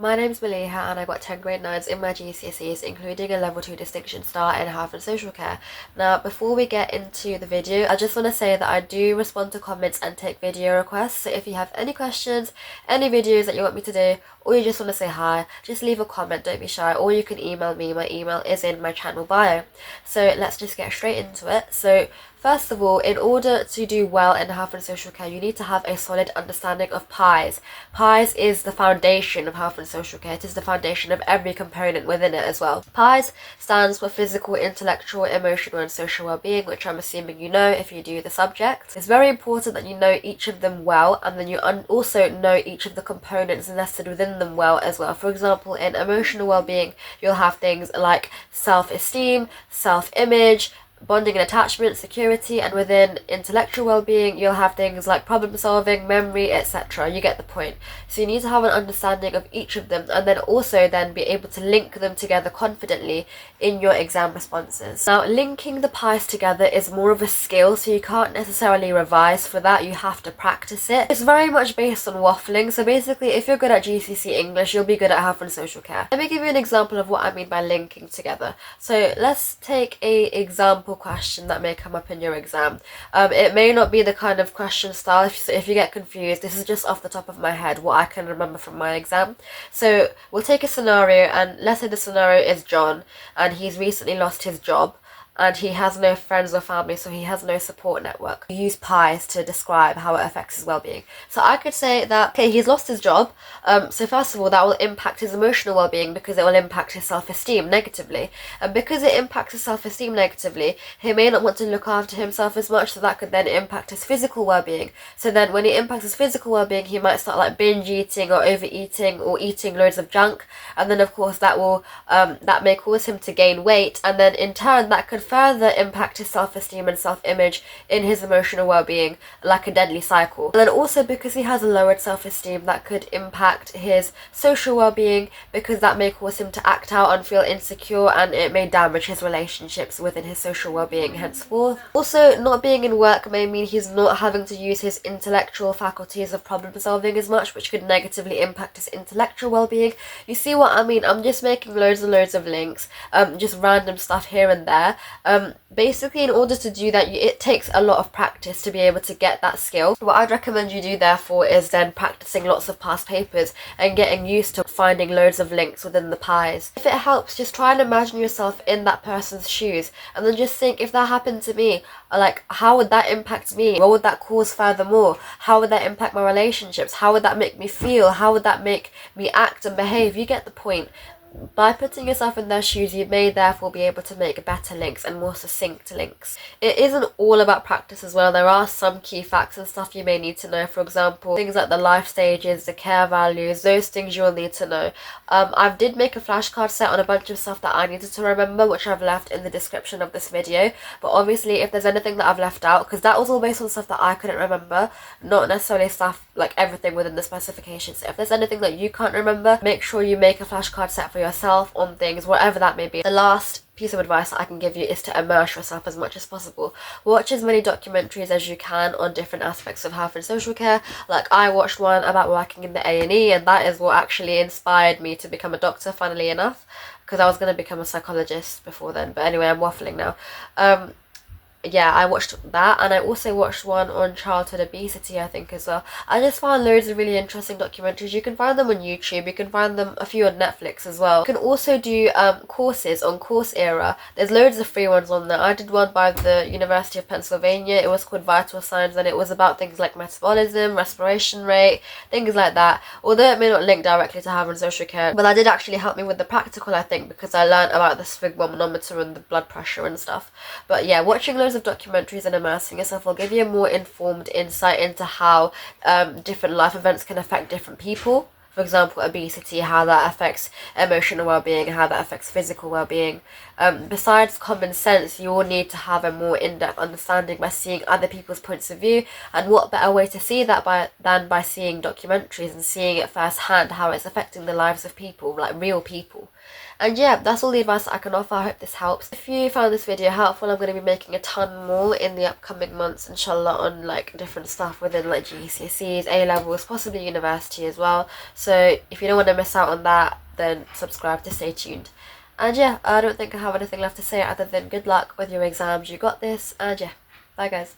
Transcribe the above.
My name's Maliha and I got 10 grade 9s in my GCSEs, including a level 2 distinction star in health and social care. Now, before we get into the video, I just want to say that I do respond to comments and take video requests, so if you have any questions, any videos that you want me to do, or you just want to say hi, just leave a comment, don't be shy, or you can email me. My email is in my channel bio. So let's just get straight into it. So first of all, in order to do well in health and social care, you need to have a solid understanding of PIES. PIES is the foundation of health and social care. It is the foundation of every component within it as well. PIES stands for physical, intellectual, emotional and social well-being, which I'm assuming you know if you do the subject. It's very important that you know each of them well, and then you also know each of the components nested within them well as well. For example, in emotional well-being, you'll have things like self-esteem, self-image, bonding and attachment, security, and within intellectual well-being you'll have things like problem solving, memory, etc. You get the point. So you need to have an understanding of each of them, and then also then be able to link them together confidently in your exam responses. Now, linking the PIES together is more of a skill, so you can't necessarily revise for that, you have to practice it. It's very much based on waffling, so basically if you're good at GCSE English, you'll be good at health and social care. Let me give you an example of what I mean by linking together. So let's take a example question that may come up in your exam. It may not be the kind of question style, if you get confused, this is just off the top of my head what I can remember from my exam. So we'll take a scenario, and let's say the scenario is John and he's recently lost his job and he has no friends or family, so he has no support network. We use PIES to describe how it affects his well-being. So I could say that, okay, he's lost his job, so first of all that will impact his emotional well-being because it will impact his self-esteem negatively, and because it impacts his self-esteem negatively, he may not want to look after himself as much, so that could then impact his physical well-being. So then when it impacts his physical well-being, he might start like binge eating or overeating or eating loads of junk, and then of course that will that may cause him to gain weight, and then in turn that could further impact his self-esteem and self-image in his emotional well-being, like a deadly cycle. And then also because he has a lowered self-esteem, that could impact his social well-being because that may cause him to act out and feel insecure, and it may damage his relationships within his social well-being henceforth. Also, not being in work may mean he's not having to use his intellectual faculties of problem solving as much, which could negatively impact his intellectual well-being. You see what I mean? I'm just making loads and loads of links, just random stuff here and there. Basically, in order to do that, it takes a lot of practice to be able to get that skill. What I'd recommend you do therefore is then practicing lots of past papers and getting used to finding loads of links within the PIES. If it helps, just try and imagine yourself in that person's shoes, and then just think, if that happened to me, like, how would that impact me? What would that cause furthermore? How would that impact my relationships? How would that make me feel? How would that make me act and behave? You get the point. By putting yourself in their shoes, you may therefore be able to make better links and more succinct links. It isn't all about practice as well. There are some key facts and stuff you may need to know. For example, things like the life stages, the care values, those things you'll need to know. I did make a flashcard set on a bunch of stuff that I needed to remember, which I've left in the description of this video. But obviously, if there's anything that I've left out, because that was all based on stuff that I couldn't remember, not necessarily stuff like everything within the specifications. So if there's anything that you can't remember, make sure you make a flashcard set for yourself on things, whatever that may be. The last piece of advice that I can give you is to immerse yourself as much as possible. Watch as many documentaries as you can on different aspects of health and social care. Like, I watched one about working in the A&E, and that is what actually inspired me to become a doctor, funnily enough, because I was going to become a psychologist before then. But anyway, I'm waffling now. Yeah, I watched that, and I also watched one on childhood obesity, I think, as well. I just found loads of really interesting documentaries. You can find them on YouTube, you can find them a few on Netflix as well. You can also do courses on Coursera. There's loads of free ones on there. I did one by the University of Pennsylvania. It was called Vital Signs, and it was about things like metabolism, respiration rate, things like that. Although it may not link directly to health and social care, but that did actually help me with the practical, I think, because I learned about the sphygmomanometer and the blood pressure and stuff. But yeah, watching loads of documentaries and immersing yourself will give you a more informed insight into how different life events can affect different people. For example, obesity, how that affects emotional well-being, how that affects physical well-being. Besides common sense, you will need to have a more in-depth understanding by seeing other people's points of view, and what better way to see that than by seeing documentaries and seeing it firsthand, how it's affecting the lives of people, like real people. And yeah, that's all the advice I can offer. I hope this helps. If you found this video helpful, I'm going to be making a ton more in the upcoming months, inshallah, on like different stuff within like GCSEs, A-levels, possibly university as well. So if you don't want to miss out on that, then subscribe to stay tuned. And yeah, I don't think I have anything left to say other than good luck with your exams, you got this, and yeah, bye guys.